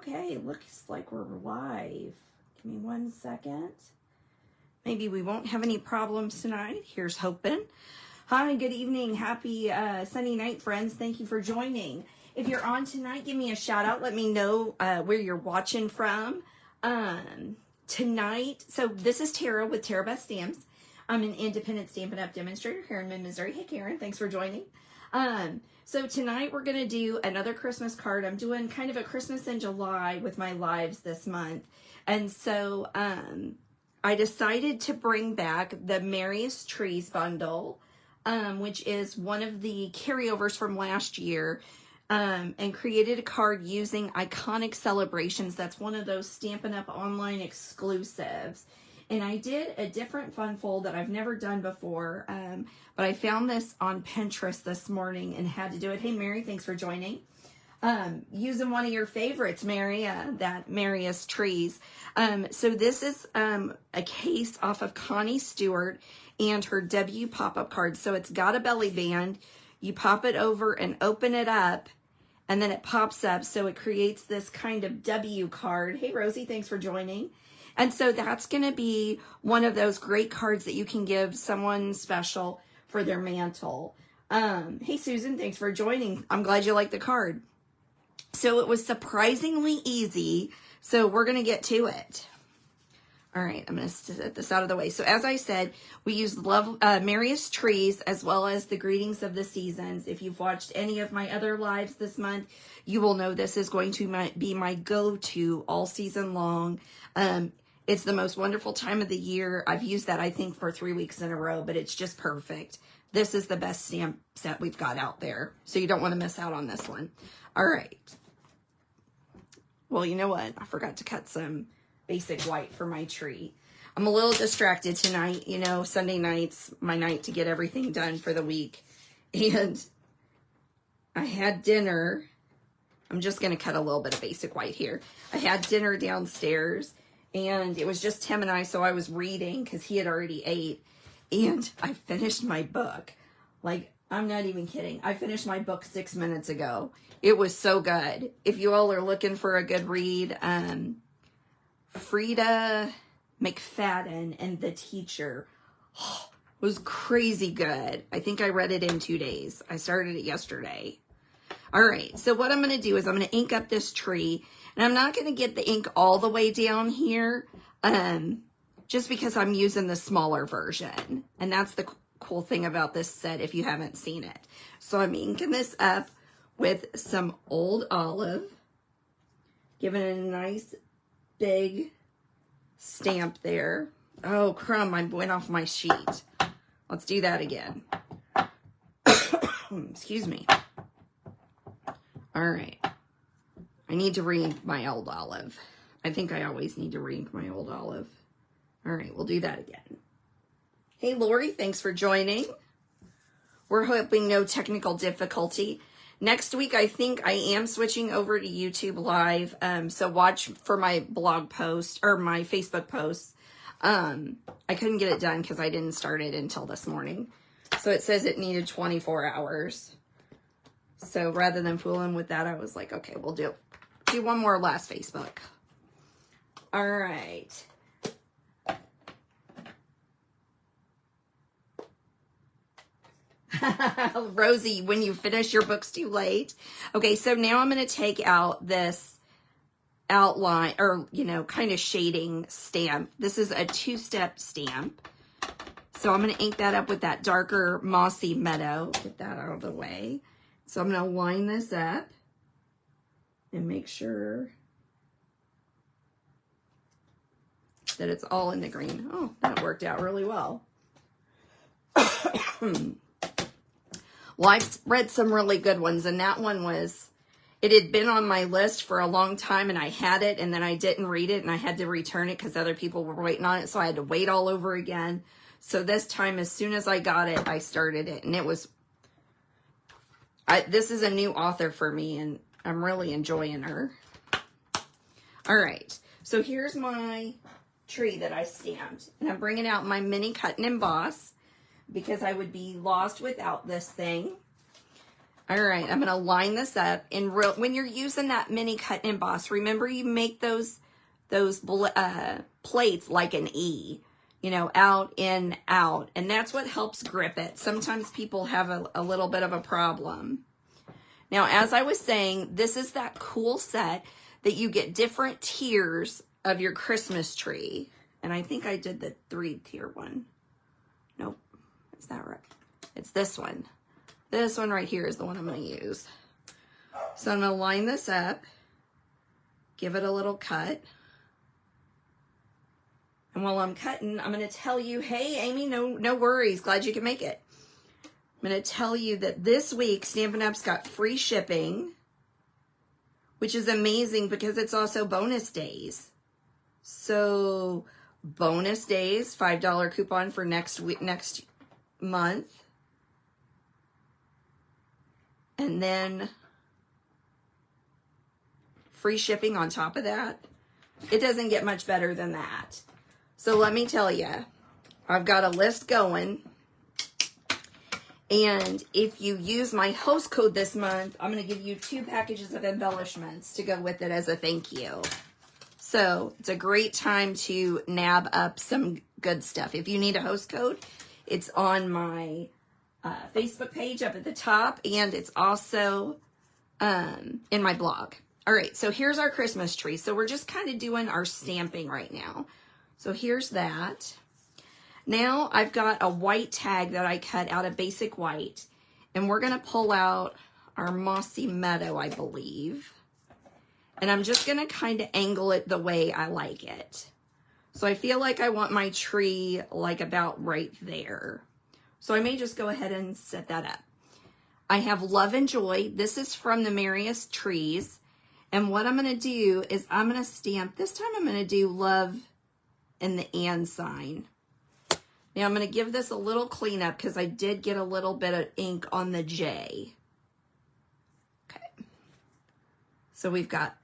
Okay, looks like we're live. Give me 1 second. Maybe we won't have any problems tonight. Here's hoping. Hi, good evening. Happy Sunday night, friends. Thank you for joining. If you're on tonight, give me a shout out. Let me know where you're watching from tonight. So this is Tara with Tarabeth Stamps. I'm an independent Stampin' Up demonstrator here in Mid-Missouri. Hey, Karen, thanks for joining. So tonight we're going to do another Christmas card. I'm doing kind of a Christmas in July with my lives this month. And so I decided to bring back the Merriest Trees bundle, which is one of the carryovers from last year, and created a card using Iconic Celebrations. That's one of those Stampin' Up online exclusives. And I did a different fun fold that I've never done before, but I found this on Pinterest this morning and had to do it. Hey, Mary, thanks for joining. Using one of your favorites, Mary, that Merriest Trees. So this is a case off of Connie Stewart and her W pop-up card. So it's got a belly band. You pop it over and open it up, and then it pops up. So it creates this kind of W card. Hey, Rosie, thanks for joining. And so that's going to be one of those great cards that you can give someone special for their mantle. Hey, Susan, thanks for joining. I'm glad you like the card. So it was surprisingly easy. So we're going to get to it. All right, I'm going to set this out of the way. So as I said, we used Merriest Trees as well as the Greetings of the Seasons. If you've watched any of my other lives this month, you will know this is going to be my go-to all season long. It's the most wonderful time of the year. I've used that, I think, for 3 weeks in a row, but it's just perfect. This is the best stamp set we've got out there, so you don't want to miss out on this one. All right. Well, you know what? I forgot to cut some basic white for my tree. I'm a little distracted tonight. You know, Sunday night's my night to get everything done for the week. And I had dinner. I'm just going to cut a little bit of basic white here. I had dinner downstairs, and it was just Tim and I, so I was reading because he had already ate. And I finished my book. Like, I'm not even kidding. I finished my book 6 minutes ago. It was so good. If you all are looking for a good read, Frida McFadden and the Teacher was crazy good. I think I read it in 2 days. I started it yesterday. All right, so what I'm going to do is I'm going to ink up this tree, and I'm not going to get the ink all the way down here, just because I'm using the smaller version, and that's the cool thing about this set if you haven't seen it. So I'm inking this up with some Old Olive, giving it a nice big stamp there. Oh, crumb, I went off my sheet. Let's do that again. Excuse me. All right. I need to re-ink my Old Olive. I think I always need to re-ink my Old Olive. All right, we'll do that again. Hey, Lori, thanks for joining. We're hoping no technical difficulty. Next week, I think I am switching over to YouTube Live, so watch for my blog post, or my Facebook posts. I couldn't get it done because I didn't start it until this morning. So it says it needed 24 hours. So rather than fooling with that, I was like, okay, we'll do one more last Facebook. All right. Rosie, when you finish your book's too late. Okay, so now I'm going to take out this outline, or, you know, kind of shading stamp. This is a 2-step stamp. So I'm going to ink that up with that darker Mossy Meadow. Get that out of the way. So I'm going to line this up and make sure that it's all in the green. Oh, that worked out really well. Well, I've read some really good ones, and that one was, it had been on my list for a long time, and I had it, and then I didn't read it, and I had to return it because other people were waiting on it, so I had to wait all over again. So this time, as soon as I got it, I started it, and it was, this is a new author for me, and I'm really enjoying her. All right, so here's my tree that I stamped, and I'm bringing out my mini cut and emboss, because I would be lost without this thing. All right, I'm going to line this up. And when you're using that mini cut and emboss, remember you make those plates like an E, you know, out, in, out. And that's what helps grip it. Sometimes people have a little bit of a problem. Now, as I was saying, this is that cool set that you get different tiers of your Christmas tree. And I think I did the 3-tier one. Nope. Is that right? It's this one. This one right here is the one I'm going to use. So I'm going to line this up, give it a little cut. And while I'm cutting, I'm going to tell you, hey, Amy, no worries. Glad you can make it. I'm going to tell you that this week, Stampin' Up's got free shipping, which is amazing because it's also bonus days. So bonus days, $5 coupon for next month. And then free shipping on top of that. It doesn't get much better than that. So let me tell you, I've got a list going. And if you use my host code this month, I'm going to give you 2 packages of embellishments to go with it as a thank you. So it's a great time to nab up some good stuff. If you need a host code, it's on my Facebook page up at the top, and it's also in my blog. All right, so here's our Christmas tree. So we're just kind of doing our stamping right now. So here's that. Now I've got a white tag that I cut out of basic white, and we're going to pull out our Mossy Meadow, I believe. And I'm just going to kind of angle it the way I like it. So I feel like I want my tree like about right there. So I may just go ahead and set that up. I have Love and Joy. This is from the Merriest trees. And what I'm going to do is I'm going to stamp, this time I'm going to do love and the and sign. Now I'm going to give this a little cleanup because I did get a little bit of ink on the J. Okay. So we've got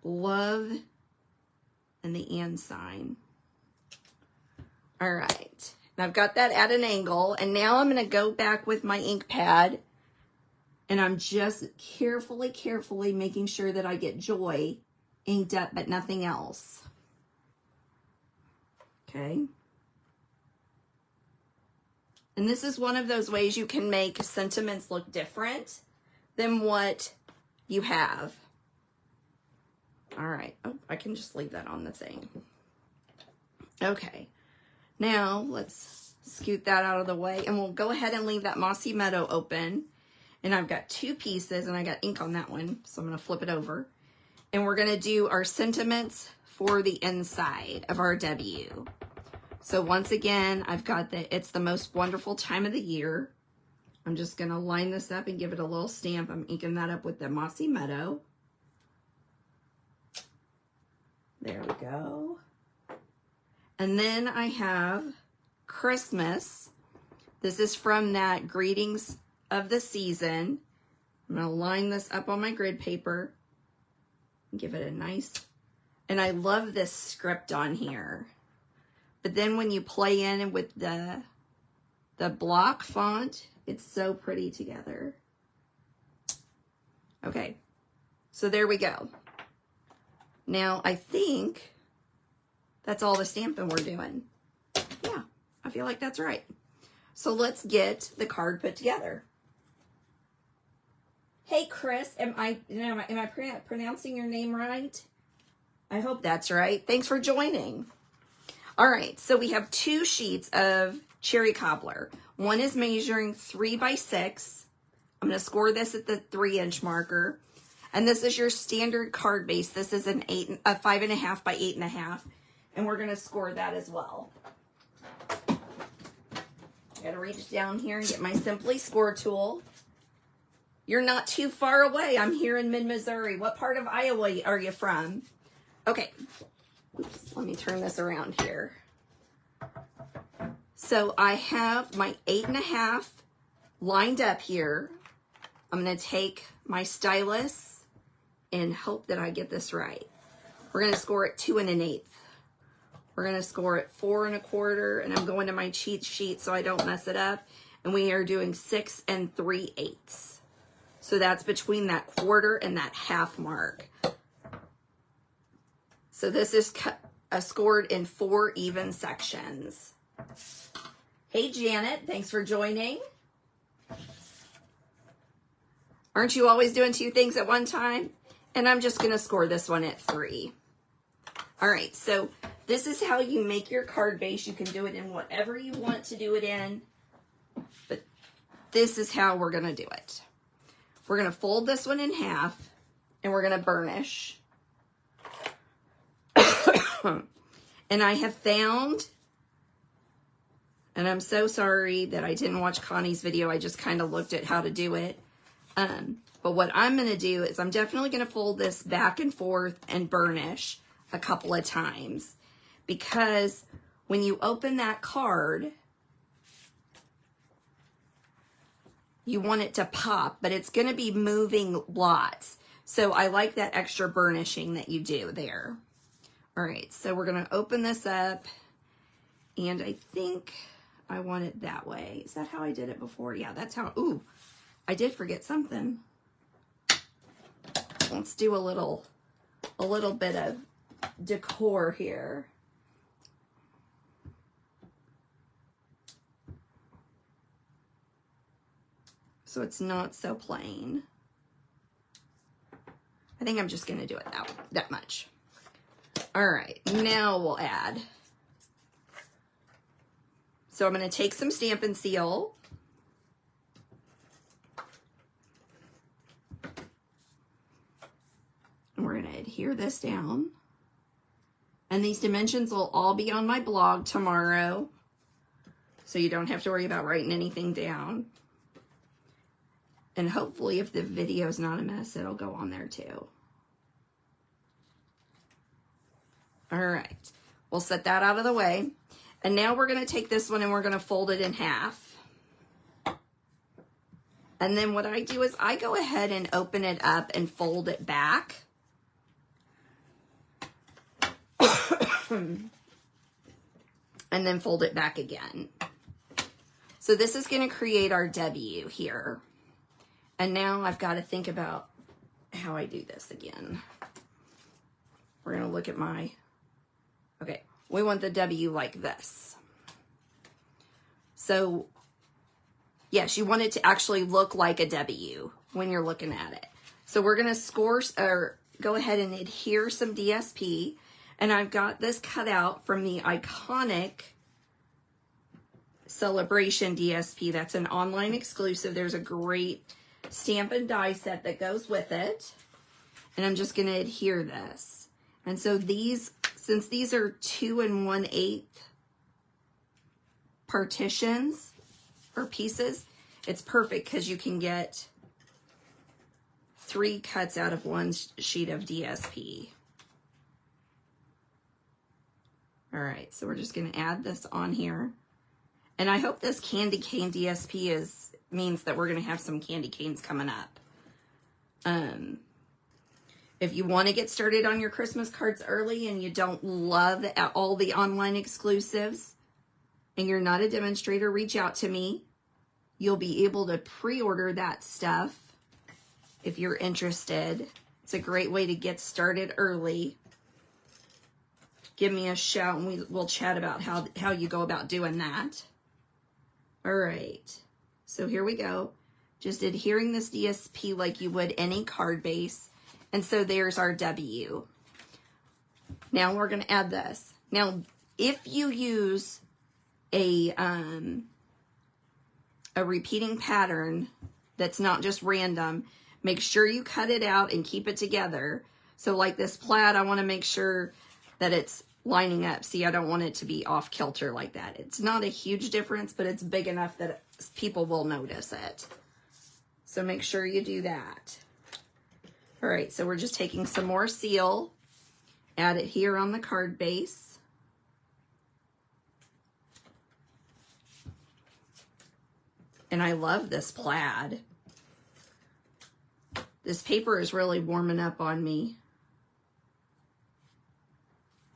love and the and sign. All right. And I've got that at an angle, and now I'm going to go back with my ink pad, and I'm just carefully making sure that I get Joy inked up, but nothing else. Okay. And this is one of those ways you can make sentiments look different than what you have. All right. Oh, I can just leave that on the thing. Okay. Now, let's scoot that out of the way, and we'll go ahead and leave that Mossy Meadow open. And I've got 2 pieces, and I got ink on that one, so I'm going to flip it over. And we're going to do our sentiments for the inside of our W. So once again, I've got it's the most wonderful time of the year. I'm just going to line this up and give it a little stamp. I'm inking that up with the Mossy Meadow. There we go. And then I have Christmas. This is from that Greetings of the Season. I'm going to line this up on my grid paper and give it a nice, and I love this script on here. But then when you play in with the block font, it's so pretty together. Okay, so there we go. Now I think that's all the stamping we're doing. Yeah, I feel like that's right. So let's get the card put together. Hey, Chris, am I pronouncing your name right? I hope that's right. Thanks for joining. All right, so we have 2 sheets of cherry cobbler. One is measuring 3 by 6. I'm going to score this at the 3-inch marker. And this is your standard card base. This is a 5.5 by 8.5. And we're going to score that as well. I got to reach down here and get my Simply Score tool. You're not too far away. I'm here in mid-Missouri. What part of Iowa are you from? Okay. Oops, let me turn this around here. So I have my 8.5 lined up here. I'm going to take my stylus and hope that I get this right. We're going to score it 2 1/8. We're going to score it 4 1/4, and I'm going to my cheat sheet so I don't mess it up. and we are doing 6 3/8. So that's between that quarter and that half mark. So this is scored in 4 even sections. Hey Janet, thanks for joining. Aren't you always doing 2 things at one time? And I'm just going to score this one at 3. All right, so this is how you make your card base. You can do it in whatever you want to do it in, but this is how we're going to do it. We're going to fold this one in half, and we're going to burnish. And I have found, and I'm so sorry that I didn't watch Connie's video. I just kind of looked at how to do it. But what I'm going to do is I'm definitely going to fold this back and forth and burnish a couple of times, because when you open that card, you want it to pop, but it's going to be moving lots. So I like that extra burnishing that you do there. All right, so we're going to open this up, and I think I want it that way. Is that how I did it before? Yeah, that's how. Ooh, I did forget something. Let's do a little bit of decor here. So it's not so plain. I think I'm just going to do it that much. All right, now we'll add. So I'm going to take some Stampin' Seal. And we're going to adhere this down. And these dimensions will all be on my blog tomorrow, so you don't have to worry about writing anything down. And hopefully, if the video's not a mess, it'll go on there too. All right, we'll set that out of the way. And now we're going to take this one and we're going to fold it in half. And then what I do is I go ahead and open it up and fold it back. And then fold it back again. So this is going to create our W here. And now I've got to think about how I do this again. We're going to look at my, okay, we want the W like this. So yes, you want it to actually look like a W when you're looking at it. So we're going to go ahead and adhere some DSP. And I've got this cut out from the iconic Celebration DSP. That's an online exclusive. There's a great Stampin' die set that goes with it. And I'm just going to adhere this. And so these, since these are 2 1/8 partitions or pieces, it's perfect because you can get 3 cuts out of 1 sheet of DSP. All right, so we're just going to add this on here. And I hope this candy cane DSP means that we're going to have some candy canes coming up. If you want to get started on your Christmas cards early and you don't love all the online exclusives and you're not a demonstrator, reach out to me. You'll be able to pre-order that stuff if you're interested. It's a great way to get started early. Give me a shout and we'll chat about how you go about doing that. All right, so here we go. Just adhering this DSP like you would any card base. And so there's our W. Now we're going to add this. Now, if you use a repeating pattern that's not just random, make sure you cut it out and keep it together. So like this plaid, I want to make sure that it's lining up. See, I don't want it to be off kilter like that. It's not a huge difference, but it's big enough that people will notice it. So make sure you do that. All right, so we're just taking some more seal, add it here on the card base. And I love this plaid. This paper is really warming up on me.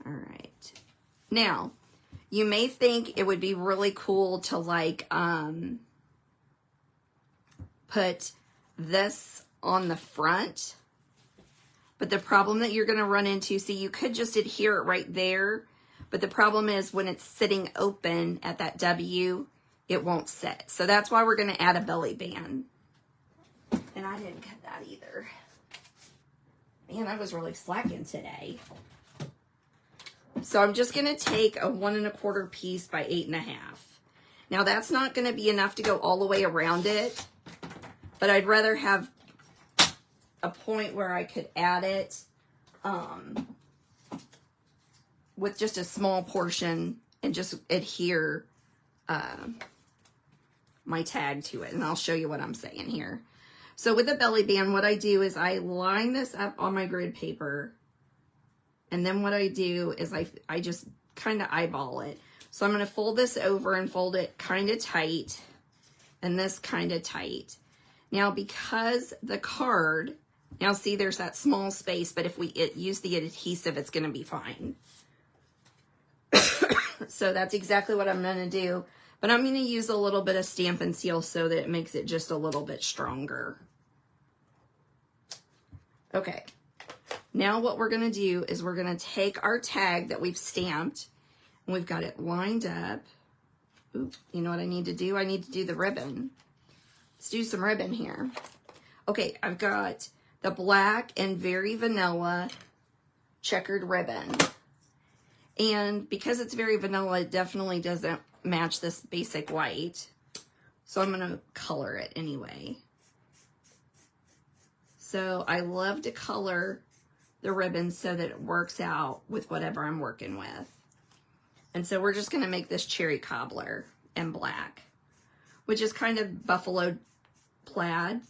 All right. Now, you may think it would be really cool to like put this on the front. But the problem that you're going to run into, see, you could just adhere it right there. But the problem is when it's sitting open at that W, it won't sit. So that's why we're going to add a belly band. And I didn't cut that either. Man, I was really slacking today. So I'm just going to take a 1 1/4 piece by 8 1/2. Now that's not going to be enough to go all the way around it, but I'd rather have a point where I could add it with just a small portion and just adhere my tag to it. And I'll show you what I'm saying here. So with the belly band, what I do is I line this up on my grid paper. And then what I do is I just kind of eyeball it. So I'm going to fold this over and fold it kind of tight. And this kind of tight. Now because the card, now see there's that small space, but if we use the adhesive, it's going to be fine. So that's exactly what I'm going to do. But I'm going to use a little bit of Stampin' Seal so that it makes it just a little bit stronger. Okay. Now what we're going to do is we're going to take our tag that we've stamped and we've got it lined up. Oops, you know what I need to do? I need to do the ribbon. Let's do some ribbon here. Okay, I've got the black and very vanilla checkered ribbon. And because it's very vanilla, it definitely doesn't match this basic white. So I'm going to color it anyway. So I love to color the ribbon so that it works out with whatever I'm working with. And so we're just going to make this cherry cobbler in black, which is kind of buffalo plaid,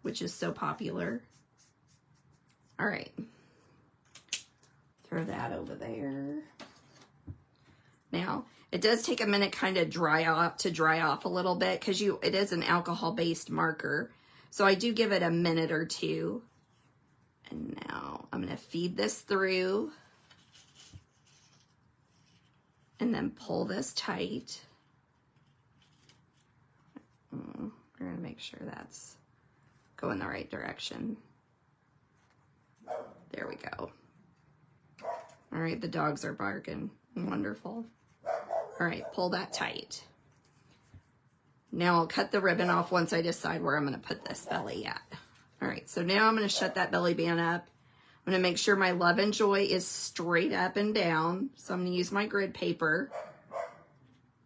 which is so popular. All right. Throw that over there. Now, it does take a minute kind of dry off a little bit because it is an alcohol-based marker. So I do give it a minute or two. And now I'm going to feed this through and then pull this tight. We're going to make sure that's going the right direction. There we go. All right, the dogs are barking. Wonderful. All right, pull that tight. Now I'll cut the ribbon off once I decide where I'm going to put this belly at. All right, so now I'm going to shut that belly band up. I'm going to make sure my Love and Joy is straight up and down. So I'm going to use my grid paper.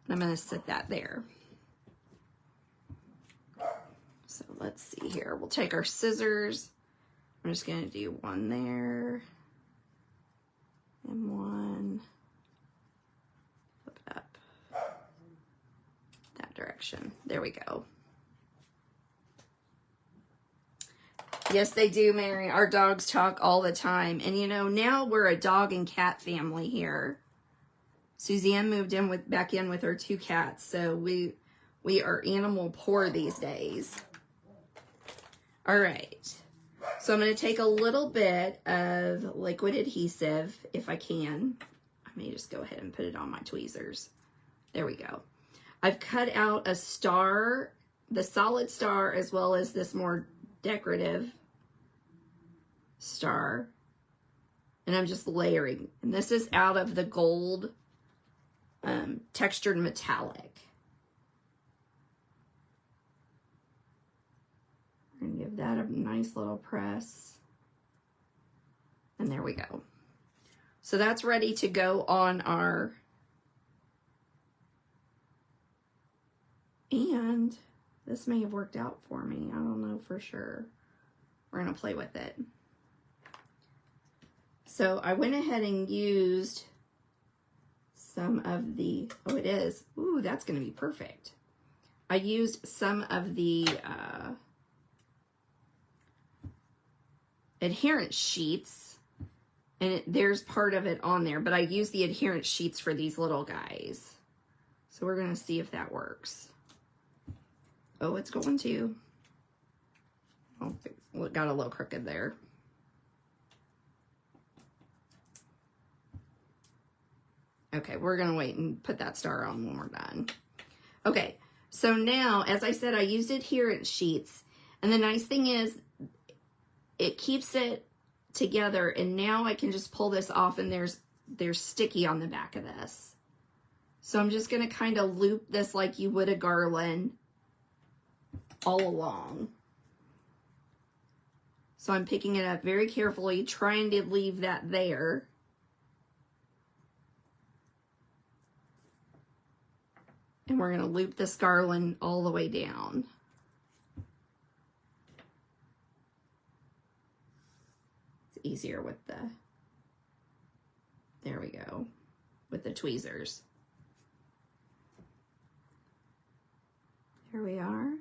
And I'm going to sit that there. So let's see here. We'll take our scissors. I'm just going to do one there. And one. Flip it up. That direction. There we go. Yes, they do, Mary. Our dogs talk all the time. And you know, now we're a dog and cat family here. Suzanne moved in back in with her 2 cats. So we are animal poor these days. All right. So I'm going to take a little bit of liquid adhesive, if I can. I may just go ahead and put it on my tweezers. There we go. I've cut out a star, the solid star, as well as this more decorative star. And I'm just layering. And this is out of the gold textured metallic. And give that a nice little press. And there we go. So that's ready to go on our, and this may have worked out for me. I don't know for sure. We're going to play with it. So I went ahead and used some of the, oh it is, ooh, that's going to be perfect. I used some of the adherent sheets, and there's part of it on there, but I use the adherent sheets for these little guys. So we're going to see if that works. Oh, it's going to. Oh, it got a little crooked there. Okay, we're going to wait and put that star on when we're done. Okay, so now, as I said, I used adherent sheets. And the nice thing is it keeps it together, and now I can just pull this off, and there's sticky on the back of this. So I'm just going to kind of loop this like you would a garland all along. So I'm picking it up very carefully, trying to leave that there. And we're going to loop this garland all the way down. It's easier with the, there we go, with the tweezers. Here we are.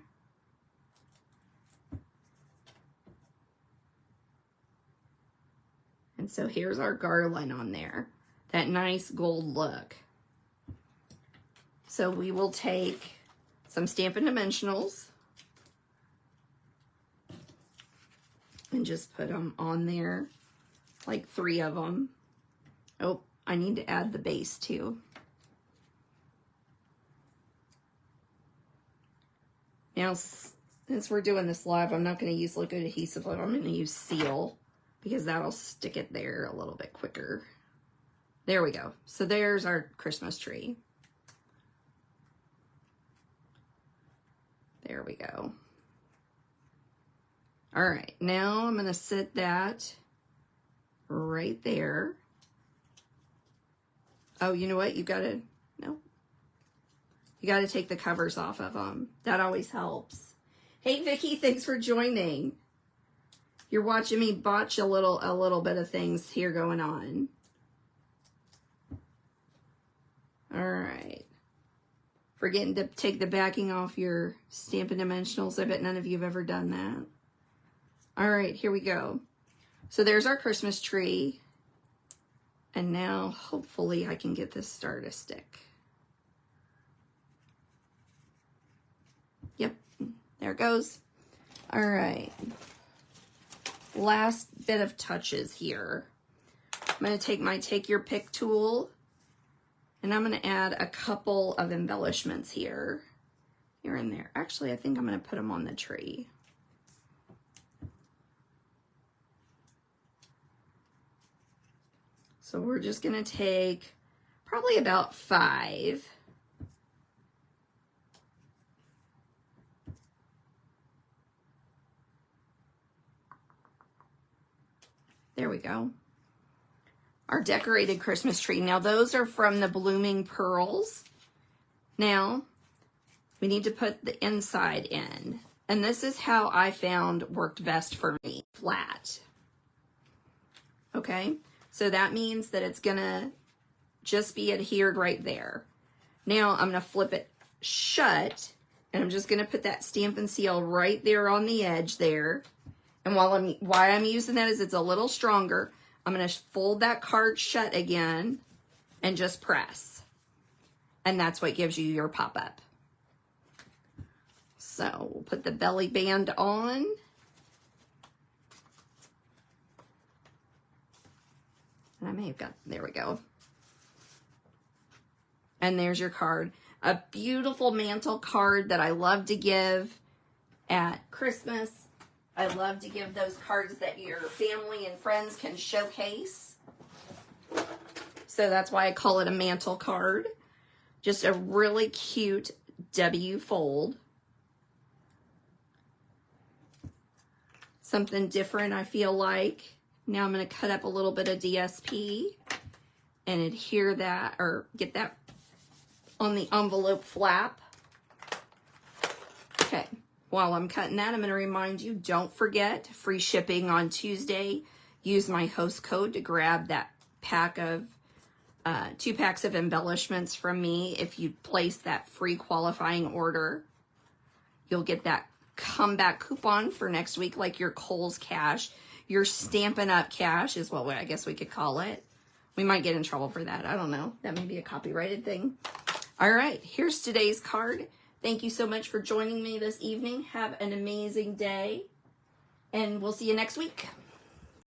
And so here's our garland on there, that nice gold look. So we will take some Stampin' Dimensionals and just put them on there, like 3 of them. Oh, I need to add the base too. Now, since we're doing this live, I'm not going to use liquid adhesive. I'm going to use Seal, because that'll stick it there a little bit quicker. There we go. So there's our Christmas tree. There we go. All right, now I'm going to sit that right there. Oh, you know what? You got to, no. You got to take the covers off of them. That always helps. Hey, Vicki, thanks for joining. You're watching me botch a little bit of things here going on. All right. Forgetting to take the backing off your Stampin' Dimensionals. I bet none of you have ever done that. All right, here we go. So there's our Christmas tree. And now, hopefully, I can get this star to stick. Yep, there it goes. All right. Last bit of touches here. I'm going to take my Take Your Pick tool, and I'm going to add a couple of embellishments here and there. Actually, I think I'm going to put them on the tree. So we're just going to take probably about 5. There we go. Our decorated Christmas tree. Now those are from the Blooming Pearls. Now we need to put the inside in. And this is how I found worked best for me. Flat. Okay. So that means that it's gonna just be adhered right there. Now I'm gonna flip it shut, and I'm just gonna put that Stampin' Seal right there on the edge there. And why I'm using that is it's a little stronger. I'm going to fold that card shut again and just press. And that's what gives you your pop-up. So we'll put the belly band on. And I may have got, there we go. And there's your card. A beautiful mantle card that I love to give at Christmas. I love to give those cards that your family and friends can showcase. So that's why I call it a mantle card. Just a really cute W fold. Something different, I feel like. Now I'm going to cut up a little bit of DSP and adhere that, or get that on the envelope flap. Okay. While I'm cutting that, I'm going to remind you, don't forget, free shipping on Tuesday. Use my host code to grab that pack of 2 packs of embellishments from me. If you place that free qualifying order, you'll get that comeback coupon for next week, like your Kohl's Cash. Your Stampin' Up Cash is what I guess we could call it. We might get in trouble for that. I don't know. That may be a copyrighted thing. All right, here's today's card. Thank you so much for joining me this evening. Have an amazing day, and we'll see you next week.